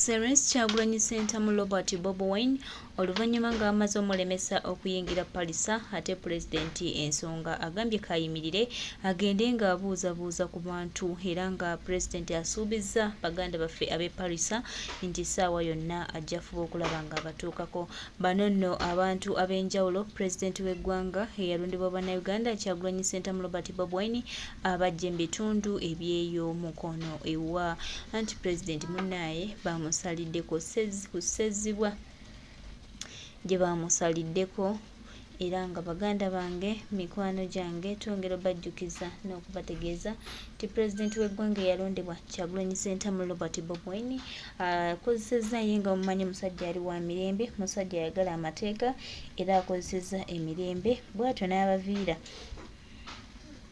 Excellence Kyagulanyi Ssentamu Robert Bobi Wine oluvannyuma ng'amaze omulemesa okuyingira Palisa ate pulezidenti ensonga agambye kayimirire agende ng'abuuzabuuza ku bantu era nga pulezidenti asuubizza baganda baffe ab'e Palisa nti ssaawa yonna ajja fuba okulaba ng'abatuukako. Bano nno abantu ab'enjawulo pulezidenti w'eggwanga eyalondebwa bannayuganda Kyagulanyi Ssentamu Robert Bobi Wine abajja mu bitundu eby'eyo mukono ewa anti pulezidenti munnaaye bamusaliddeko kusezibwa gye bamusaliddeko era nga baganda bange mikwano gyange twongera bajjukiza n'okubategeeza nti pulezidenti w'eggwanga eyalondebwa Kyagulanyi Ssentamu Robert Bobi Wine akozesezza ye nga mumanyi musajja ali wa mirembe, musajja ayagala amateeka era akozesezza emirembe bw'atyo n'abaviira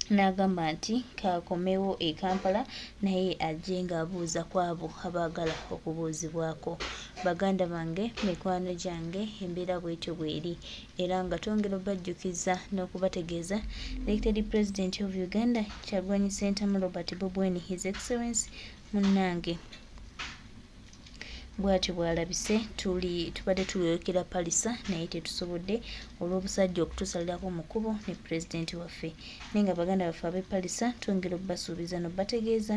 n'agamba nti kakomewo e Kampala naye ajje ng'abuuza ku abo abaagala okubuuzibwako. Baganda bange mikwano gyange embeera bw'etyo bw'eri era nga twongera obajjukiza n'okubategeeza Elected President of Uganda Kyagulanyi Ssentamu Robert Bobi Wine His Excellency munnange bw'atyo bw'alabise tubadde tuyokera Palisa naye tetusobodde olw'obusajja okutusalirako mu kkubo ne pulezidenti waffe naye nga baganda baffe ab'e Palisa twongera obbasuubiza n'obbategeeza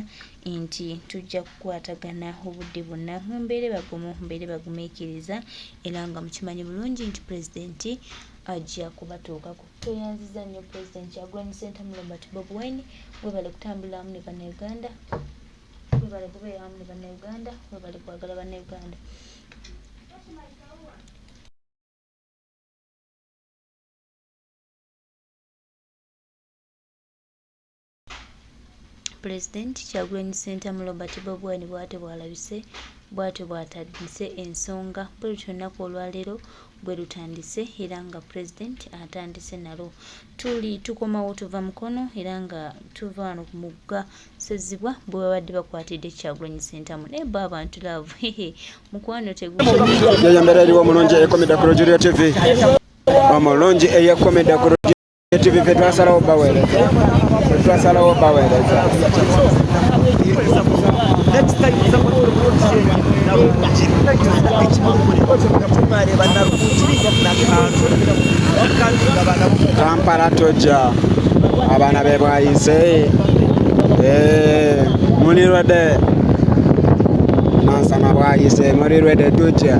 nti tujja kukwatagana obudde bwonna mbeere bagumu mbeere bagumiikiriza era nga mukimanyi bulungi nti pulezidenti ajja kubatuukako. Tweyanziza nnyo pulezidenti Kyagulanyi Ssentamu Robert Bobi Wine webale kutambulira wamu ne bannayuganda webale kubeera wamu ne bannayuganda webale kwagala bannayuganda. Pulezidenti Kyagulanyi Ssentamu Robert Bobi Wine bw'atyo bw'alabise bw'atyo bw'atandise ensonga bwe lutyo olunaku olwaleero bwe lutandise era nga pulezidenti atandise nalwo tukomawo tuva mukono era nga tuva wano ku mugga Ssezibwa bwe babadde bakwatidde Kyagulanyi Ssentamu naye bo abantu laavu mukwano yeyambera eriwo omulungi eyakomedda ku Rogeria TV omulungi eyakomedda ku Rogeria TV fe twasalawo baweereza Kampala tojja abaana be bwayise mulirwedde nansama bwayise mulirwedde tujja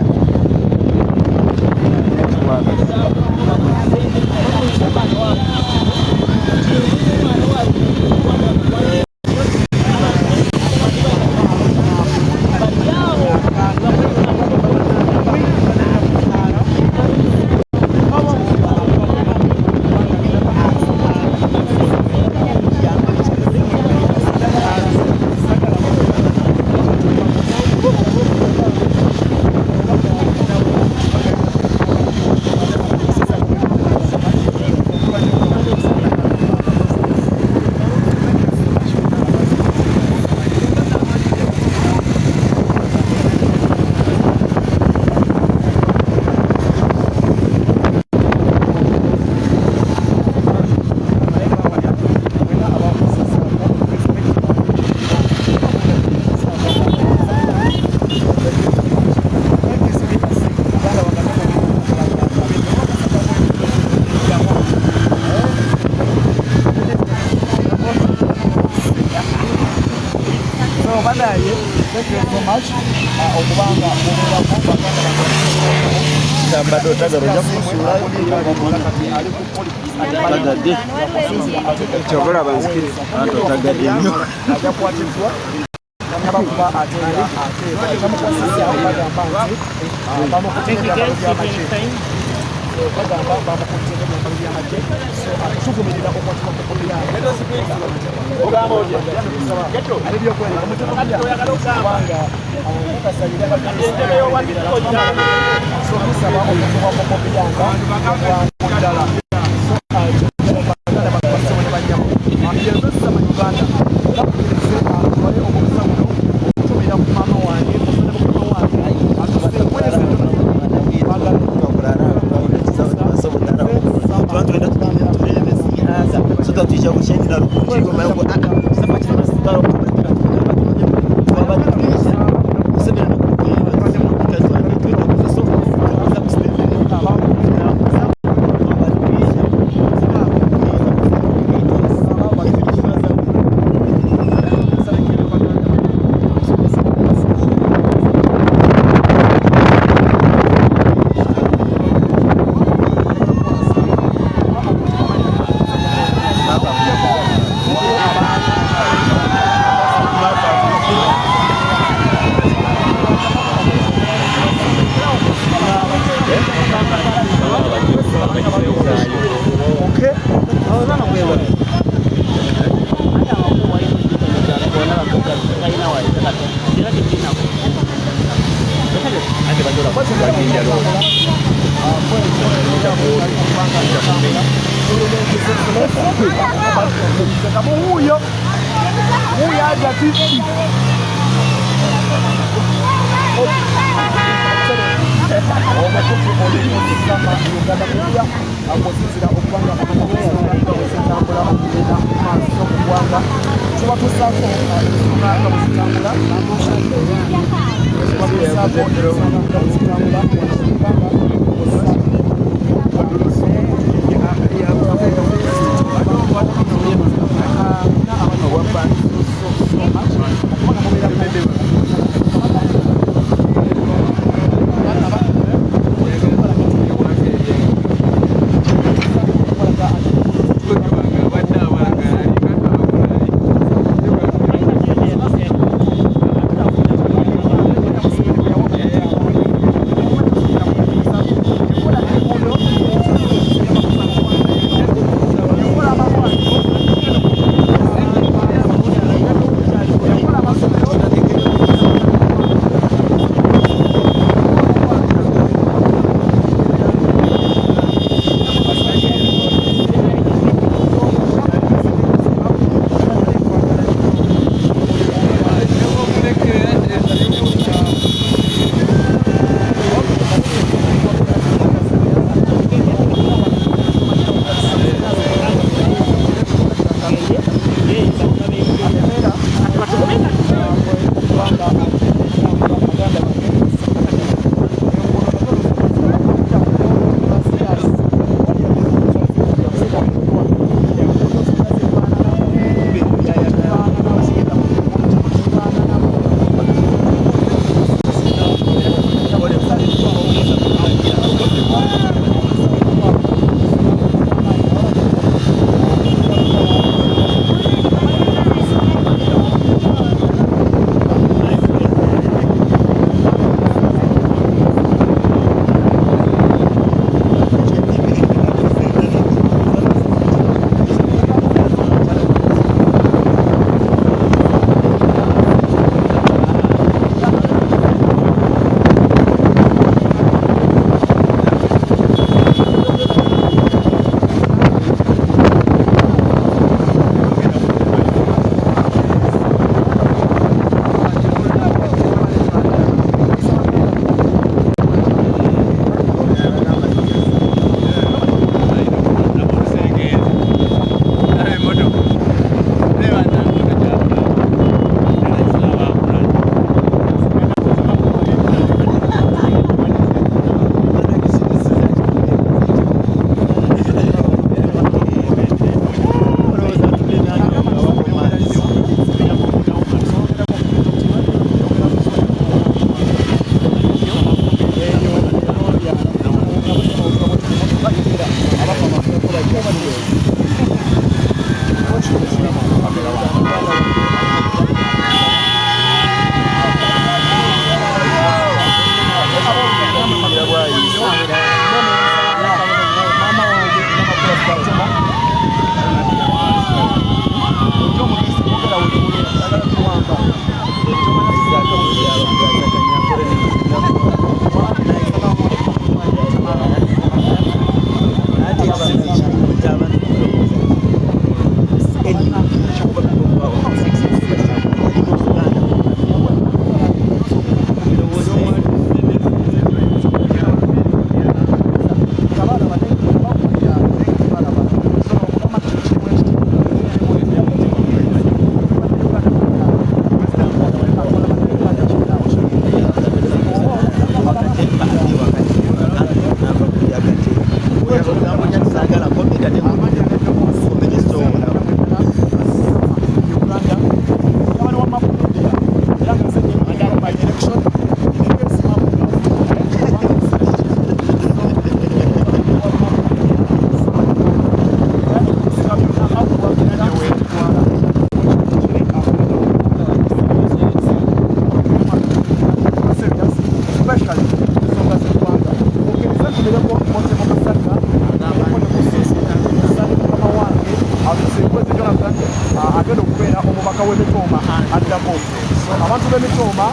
b'Emitoma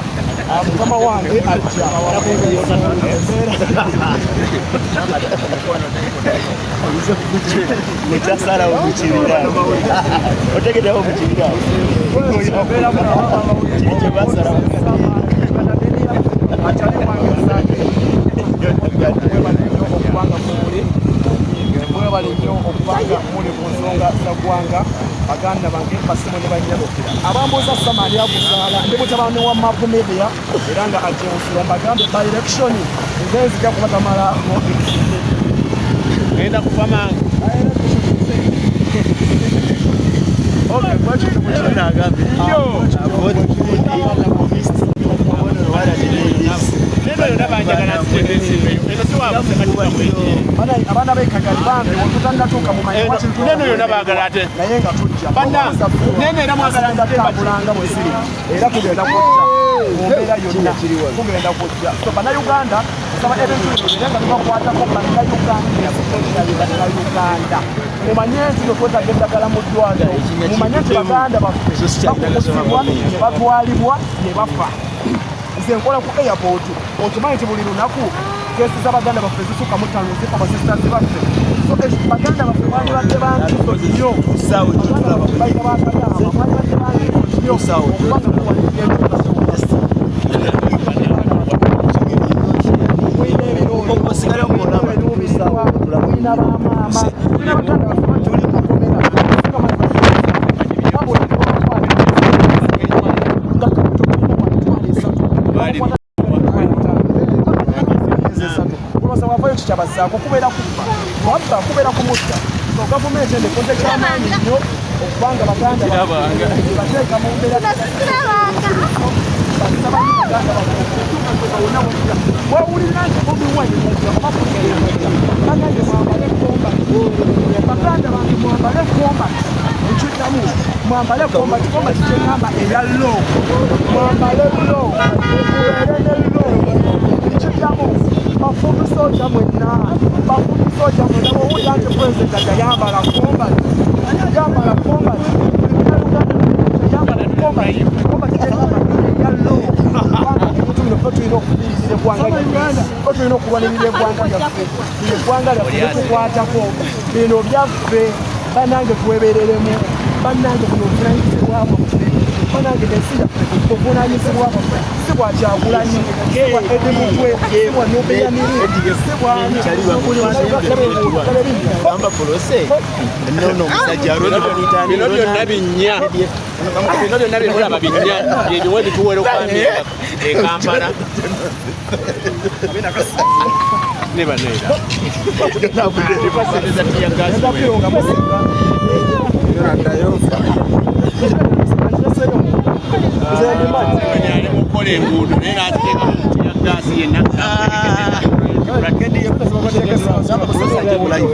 mukama wange ajja mukyasalawo mukibira otegerewo mukibira kye basalawo mwebale nnyo okubanga muli ku nsonga za ggwanga baganda bange basimu ne banyabukira abambuuza Samali Abuzaala ndi mutabani wa Mapu Media era nga ajeusiro mbagambe by election nzenzija kubatamala ngenda kufa mangu abaana b'ekagali bambi wetutannatuuka mu naye nga tujjatambulanga bwe ziri era tugenda kujja mu mbeera yonna tugenda kujja so bannayuganda osaba ebintu era nga tubakwatako bannayuganda mumanye nti twetwetaga eddagala mu ddwaliro mumanye nti baganda baffe bakukusibwa ne batwalibwa ne bafa nze nkola ku airport okimanyi nti buli lunaku kesi z'abaganda baffe zisukka mu ttaano zifa basisitazi baffe so baganda baffe bandibadde bankizo nnyo bayita bakagamba bandibadde bankizo nnyo okubanga kuwalira tulina bamaama tulina baganda baffe tuli mukomera kyabazaako kubeera kufa wabba kubeera kumutta so gavumenti endekonte kyamaanyi nnyo okubanga baganda bateeka mu mbeera wawulira nti obiwanyibagande mwambale kombati baganda bange mwambale kombati ekiddamu mwambale kombati kombati kyeŋŋamba eya lo mwambale lo mubeere ne lo ekiddamu bafundi soja mwenna bwowulira nti pulezidenti ajja yambala kombati yambala kombati tulina okulwanirira eggwanga lyaffe eggwanga lyaffe litukwatako bino byaffe bannange twebereremu bannange buno obuvunanyizibwa bwaffe bannange ensi yaffe obuvunanyizibwa bwaffe si bwa Kyagulanyi si bwa Edimutwe si bwa Nobeyamiri si bwa bino byonna binnya byebiwe bituwera okwambika e Kampala ne baneera epasereza tiyagaali mukola enguudo naye nateeka tiyagaasi yenna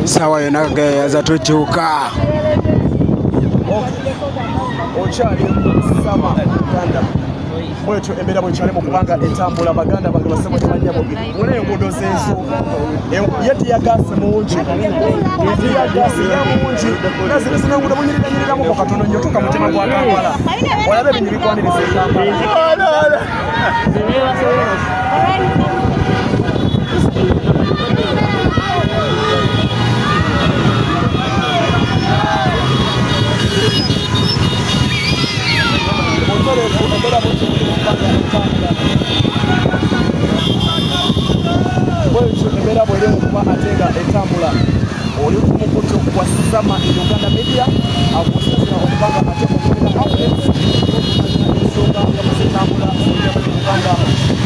sawa yona gayaza tukyuka okyali sama Uganda bwetyo embeera bwekyalimu kubanga etambula baganda bange basebo ne banyabugiri muna enguudo z'ensonga ye tiyagaasi mungi tiyagaasi ya mungi nazibisina enguudo bunyiriranyiriramuko katono nnyo tuka mutima gwa Kampala olabe ebinyi bikwaniriza eKampala bwetyo embeera bweri okuba ate nga etambula oli ku mukutu gwa Sama Uganda Media akusasira okubanga ate okumira outlets ensonga nga muzitambula Uganda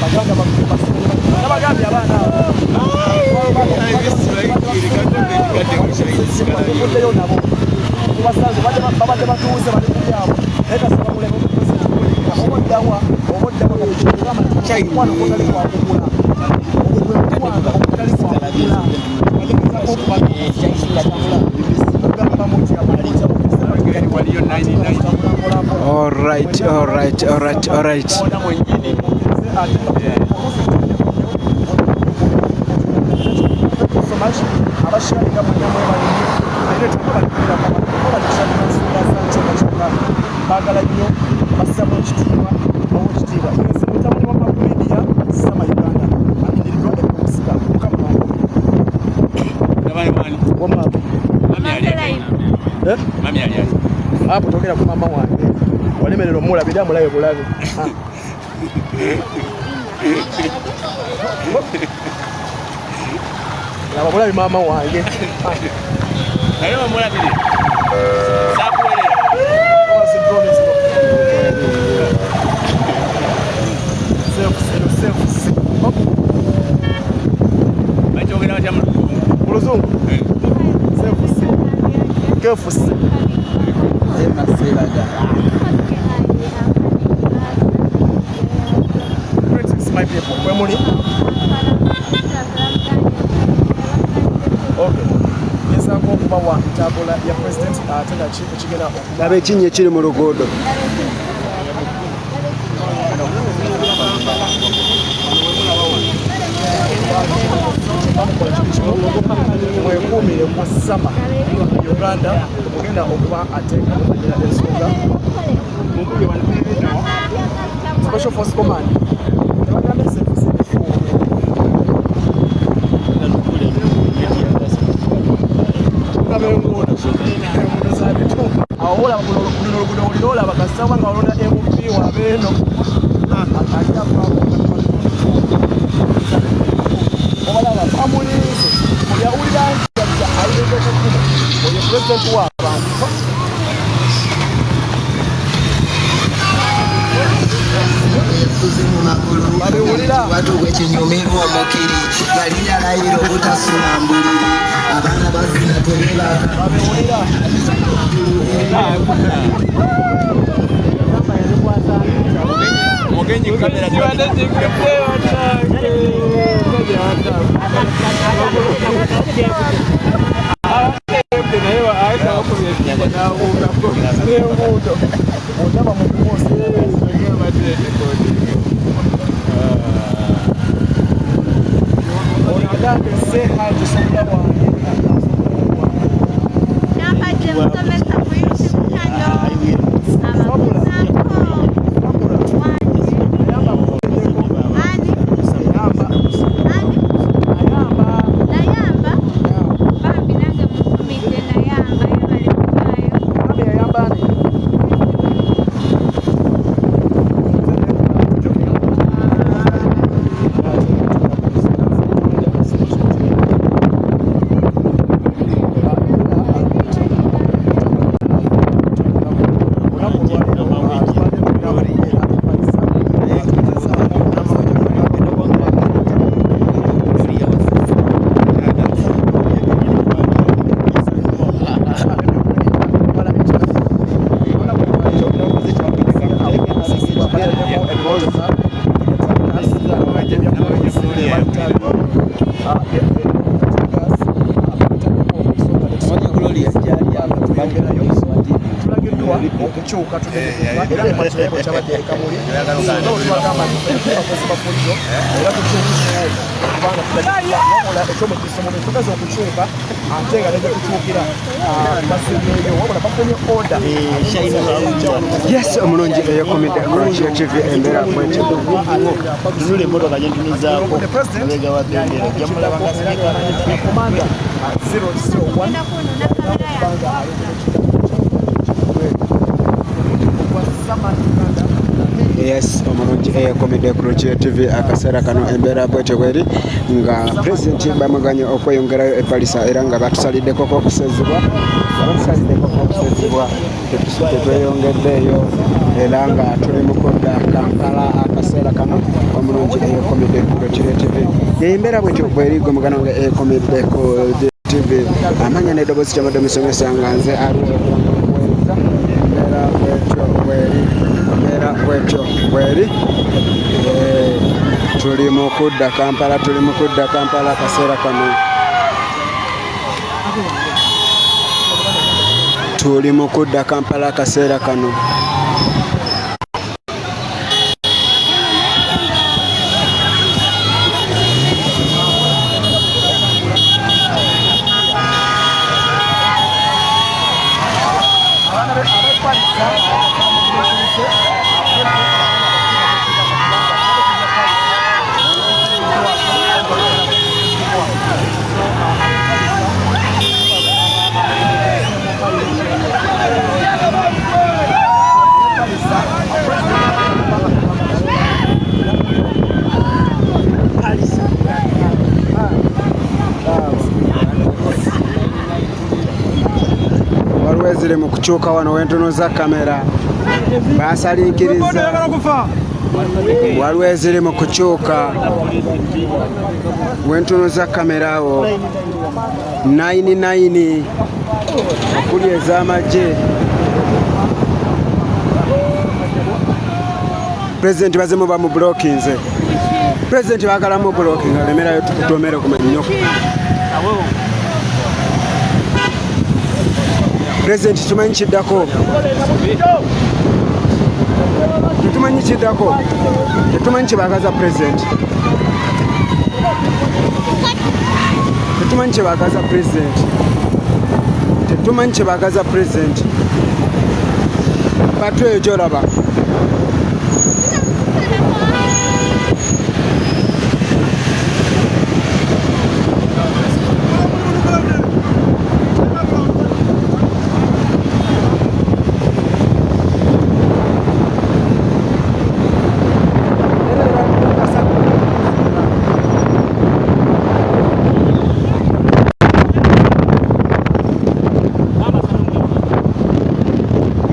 baganda baffe basimu nabagambye abaana abo nabo kubasanze babadde batuuze bali ku byabwe naye kasaba muleme oboddawa omukwano ogutali gwakugula omukwano ogutali gwakugula all right abashalinga munyamwebalini naye tubabalikirirabaalishansula zancokacoka baagala nnyo bassamu ekitiibwa obwekitiibwa Hapo tokera kwa mama wange. Walemerero mula bidamu layo bulabe. Laba bulabe mama wange. Ayo mula bidi. Sakwele. Self. Bachogera bachamu. Muluzungu. Self. Kefusi. Greetings, my people. Where money? Okay. Yes, I'm going to buy tabula ya president. Tena chifu chigena. Labe kinye kiri mu luguudo. Mwekumire mu sama Uganda okugenda okuba ateeka ensonga Special Force Command awola kuno bakasaba nga olonda MP wabeeno obalaba bamulize oyawulira nti ayirezekukuma oyo pulezidenti w'abantu Watuwe kinyumiru omukiri Galina layiro butasula mbuliri Abana bazina tebeba babiwulira Mugenyi kamera okukyuka era ematuleko kyabadde ekamuli otwagamba bafulizo era kubanga ekyomukisomo tugaza okukyuka ate nga neze kukyukira basemyeyo wabula bafunye oda Yes, omulungi eyakomedde Croatia TV embeera bwetyo. Nule emotoka gyentumizaako mabega wa bendera jamulabanga komanda 001 Yes, omulungi eyakomedde Croatia TV akaseera kano embeera bwetyo bweri nga pulezidenti bamaganye okweyongerayo e Paris era nga batusaliddeko okusezibwa tetweyongeddeeyo era nga tuli mu kudda Kampala akaseera kano omulungi eyakomedde Croatia TV embeera bwetyo bweri gwe mugano nga eyakomedde Croatia TV amanya n'eddoboozi kyabadde musomesa nga nze embeera bwetyo bweri tuli mu kudda Kampala akaseera kano tuli mu kudda Kampala akaseera kano ziri mu kukyuka wano wentunuza kamera basalinkiriza waliwo eziri mu kukyuka wentunuza kamera awo 99 okuli ez'amagye pulezidenti bazemu bamubulokinze pulezidenti baagala mubulokinga alemerayo tukutomere ku mannyo pulezidenti tumanyi kiddako tetumanyi kiddako tetumanyi kyebaagaza pulezidenti tetumanyi kyebaagaza pulezidenti tetumanyi kyebaagaza pulezidenti patu eyo gyolaba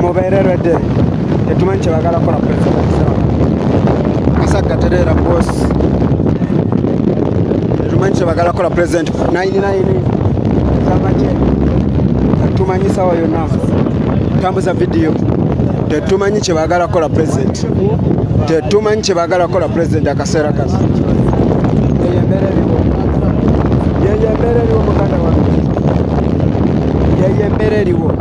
mubeereredde tetumanyi kyebagala kola pulezidenti kasagga tereera bosi tetumanyi kyebagala kola pulezidenti 99 zamagye tetumanyi sawa yonna tambuza vidiyo tetumanyi kyebagala kola pulezidenti tetumanyi kyebagala kola pulezidenti akaseera kasa yeye embeera eriwo muganda wange yeye embeera eriwo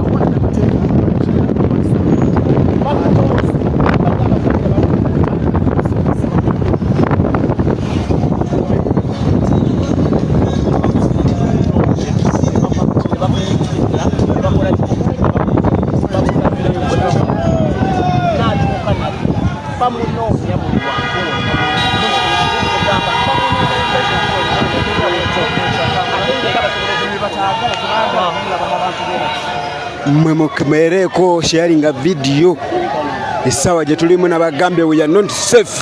mwe mukemereko sharinga video esawa gye tulimu n'abagambye we are not safe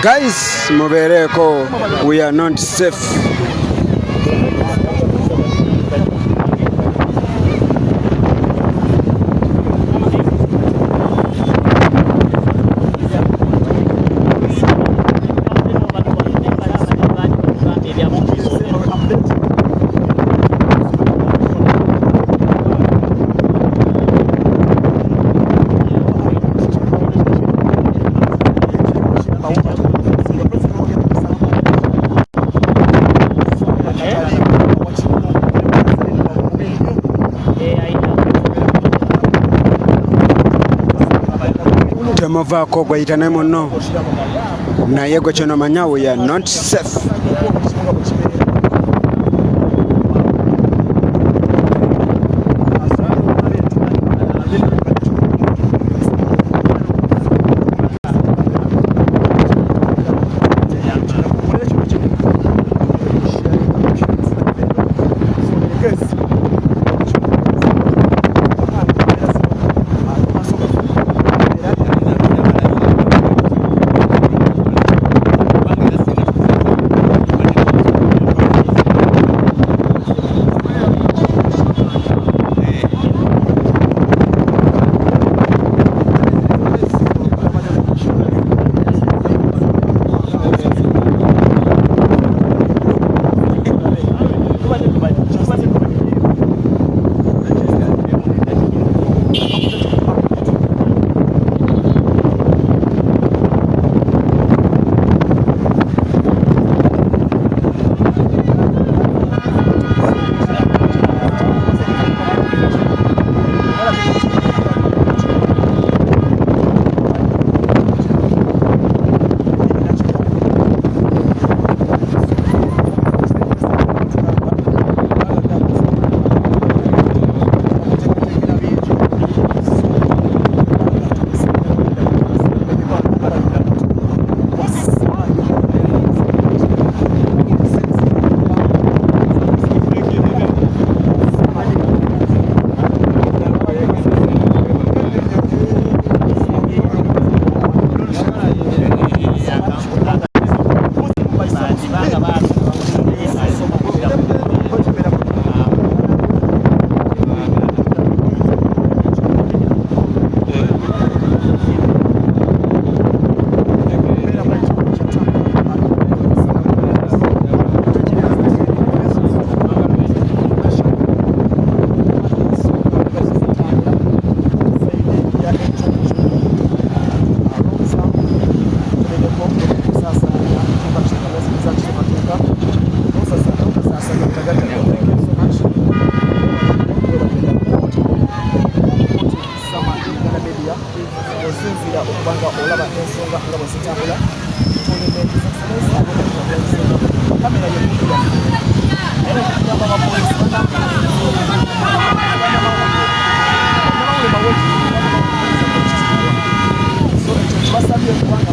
guys mubereko we are not safe temuvaako gweyita ne munno naye gwe kino manya we are not safe media osinzira okubanga olaba ensonga nga bwe zitambula tulina kamera yemuya era kugamba abapoliisi basabye kubanga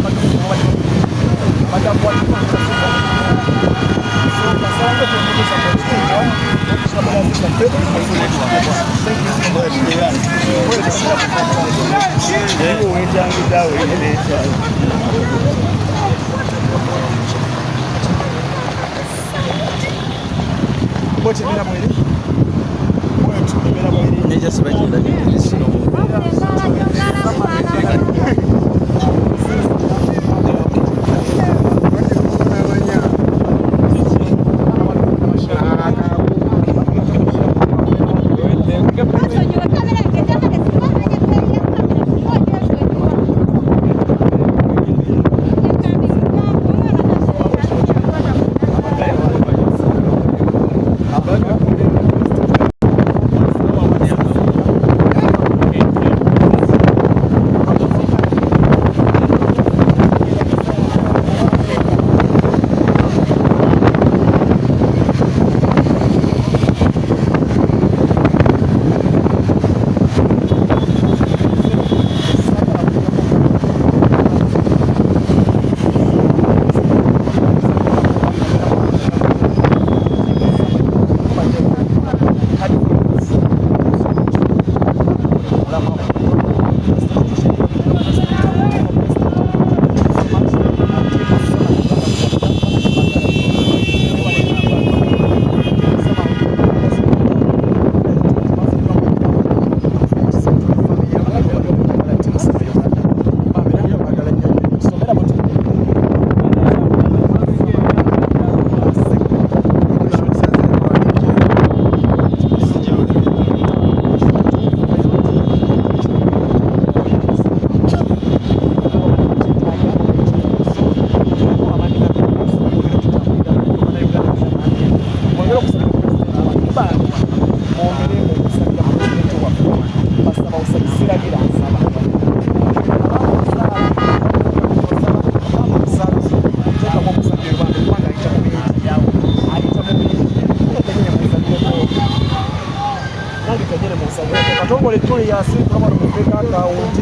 katongole tuli yasi kama tumefika kaunti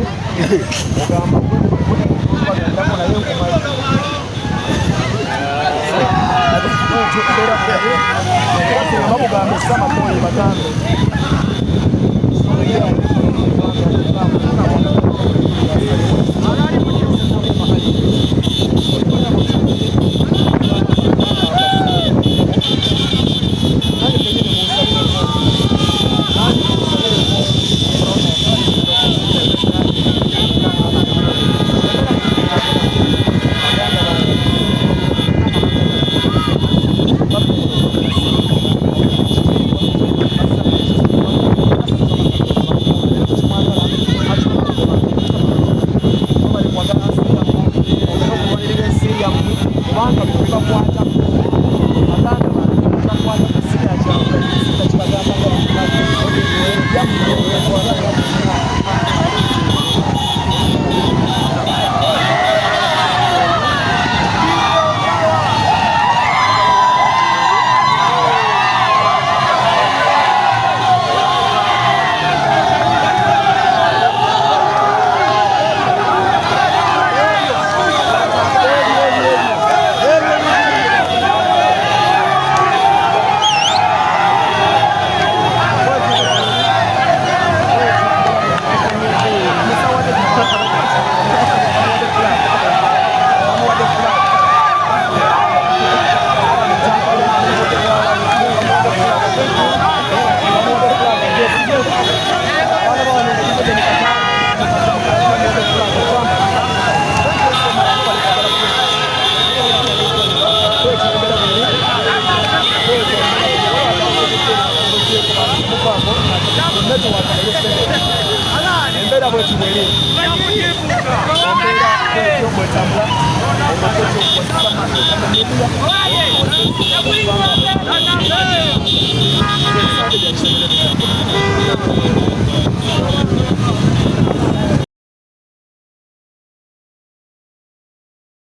kama ndako na yeye kwa mambo kama sama kwa batano Thank you.